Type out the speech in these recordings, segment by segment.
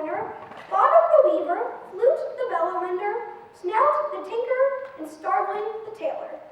joiner, Bottom the weaver, Flute the bellow mender, Snout the tinker, and Starveling the tailor.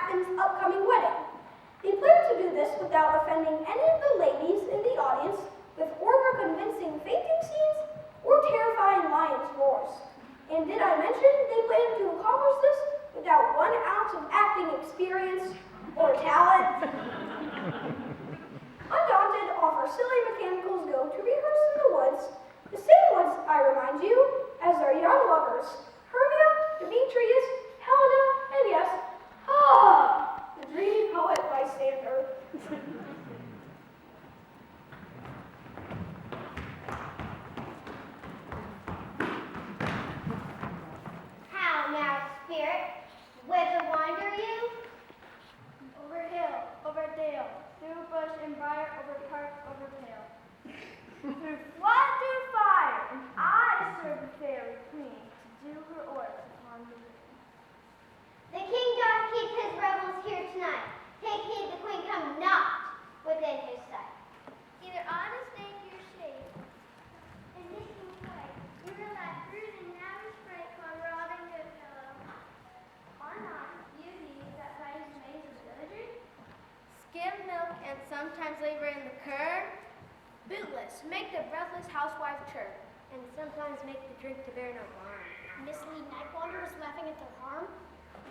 Athens' upcoming wedding. They planned to do this without offending any of the ladies in the audience with over-convincing fainting scenes or terrifying lions' roars. And did I mention they planned to accomplish this without 1 ounce of acting experience or talent? Undaunted, off our silly mechanicals go to rehearse in the woods, the same woods, I remind you, as their young lovers, Hermia, Demetrius, Helena, and yes, the dreamy poet Lysander. How now, spirit? Whither wander you? Over hill, over dale, through bush and briar, over park, over pale. Through flood, through fire, and I serve the fairy queen to do her oil upon the wind. The king doth keep his revels here tonight. Take heed the queen come not within his sight. Either honest name your shade, and making way, you will that rude and lavish break on Robin Goodfellow. Are not beauties that raise maids of villagers? Skim milk and sometimes labor in the curd? Bootless, make the breathless housewife chirp, and sometimes make the drink to bear no harm. Mislead night wanderers laughing at their harm?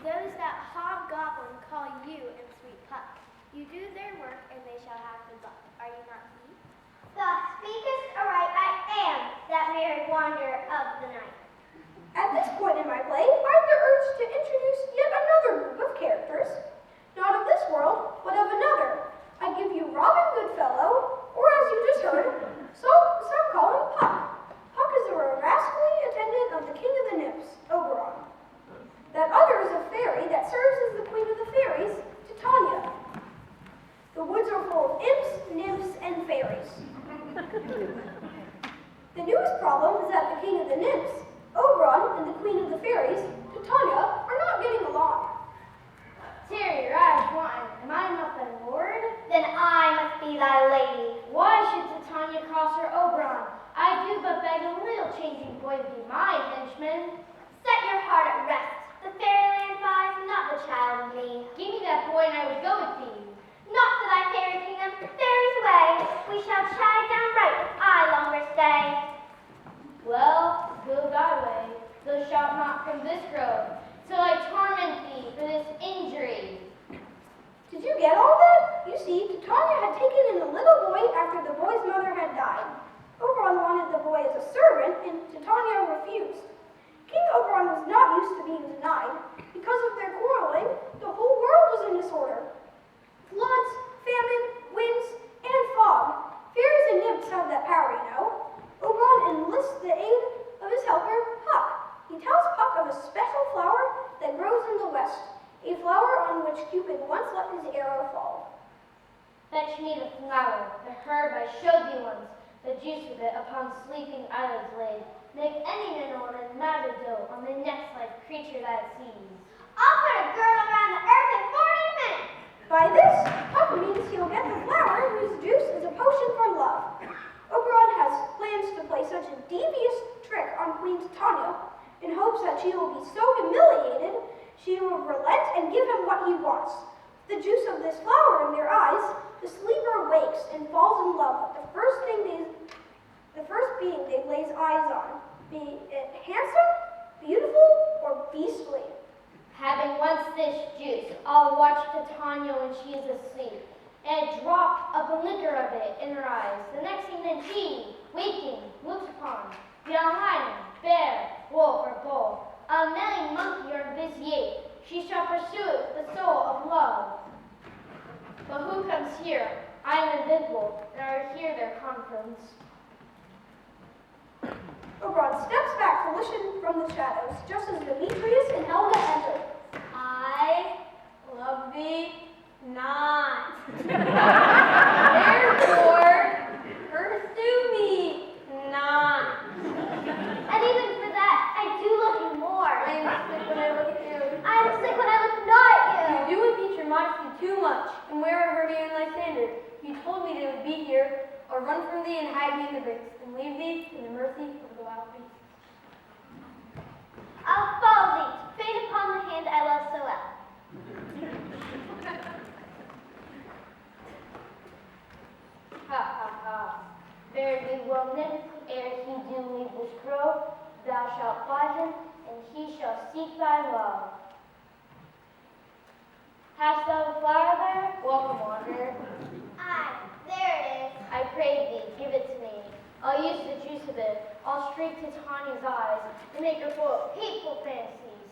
Those that hobgoblin call you and sweet Puck. You do their work, and they shall have the buck. Are you not he? Thou speakest aright, I am that merry wanderer of the night. At this point in my play, I have the urge to introduce yet another group of characters, not of this world, but of another. I give you Robin Goodfellow, or as you just heard, some call him Puck. Puck is a rascally attendant of the king of the nymphs, Oberon. That other is a fairy that serves as the queen of the fairies, Titania. The woods are full of imps, nymphs, and fairies. The newest problem is that the king of the nymphs, Oberon, and the queen of the fairies, Titania, are not getting along. Tarry, rise, wine. Am I not thy lord? Then I must be thy lady. Why should Titania cross her Oberon? I do but beg a little changing boy to be my henchman. Set your heart at rest. The fairyland lies, not the child in me. Give me that boy and I would go with thee. Not for thy fairy kingdom, fairies away. We shall chide down right if I longer stay. Well, go thy way. Thou shalt not from this grove, till I torment thee for this injury. Did you get all that? You see, Titania had taken in the little boy after the boy's mother had died. Oberon wanted the boy as a servant, and Titania refused. King Oberon was not used to being denied. Because of their quarreling, the whole world was in disorder. Floods, famine, winds, and fog. Fairies and nymphs have that power, you know. Oberon enlists the aid of his helper, Puck. He tells Puck of a special flower that grows in the west, a flower on which Cupid once let his arrow fall. Fetch me the flower, the herb I showed thee once, the juice of it upon sleeping eyelids laid. Make any mineral and matter dough on the next life creature that sees. I'll put a girdle around the earth in 40 minutes. By this, Puck means he'll get the flower whose juice is a potion for love. Oberon has plans to play such a devious trick on Queen Titania in hopes that she will be so humiliated she will relent and give him what he wants. The juice of this flower in their eyes, the sleeper wakes and falls in love with the first being they lays eyes on, be it handsome, beautiful, or beastly. Having once this juice, I'll watch Titania when she is asleep, and a drop of the liquor of it in her eyes. The next thing that she, waking, looks upon, be a lion, bear, wolf, or bull, a melling monkey or vitiate, she shall pursue it with the soul of love. But who comes here? I am invisible, and I hear their conference. Oberon steps back to listen from the shadows, just as Demetrius and Helga enter. I love thee not. Therefore, pursue me not. And even for that, I do love you more. I am sick when I look at you. I am sick when I look not at You you. do impeach your modesty too much. And where are Hermia and Lysander? You told me they would be here, or run from thee and hide me in the brakes, and leave thee to the mercy of the wild beasts. I'll follow thee, to fade upon the hand I love so well. him, and he shall seek thy love. Hast thou the flower there? Welcome, wanderer. Aye, there it is. I pray thee, give it to me. I'll use the juice of it. I'll streak Titania's eyes and make her full of hateful fantasies.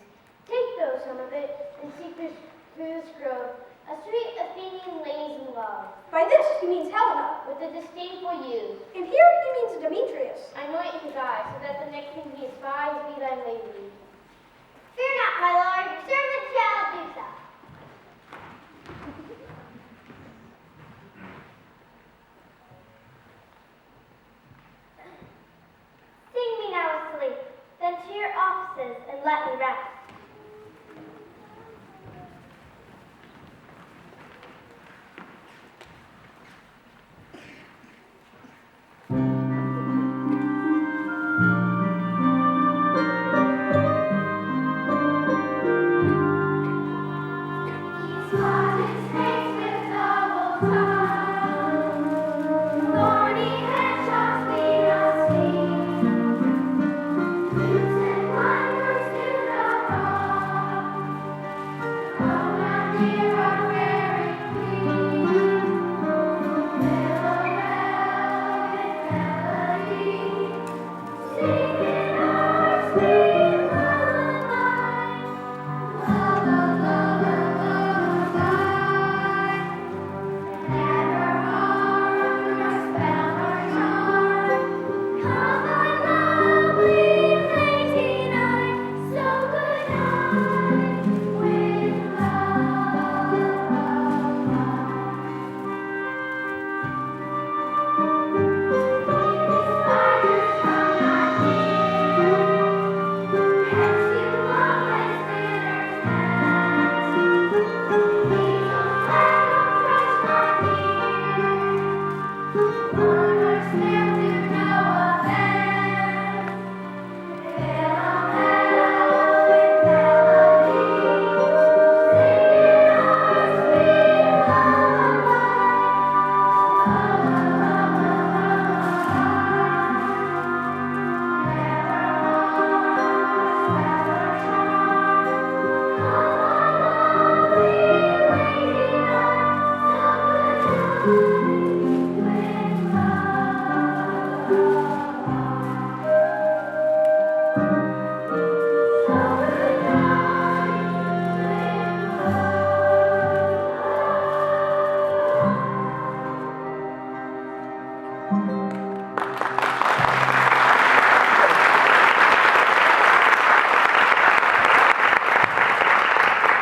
Take thou some of it and seek through this grove a sweet Athenian lays in love, By this he means Helena, with a disdainful youth. and here he means Demetrius. Anoint his eyes, so that the next thing he espies be thy lady. Fear not, my lord, your servant shall do so. Sing me now asleep, then to your offices and let me rest.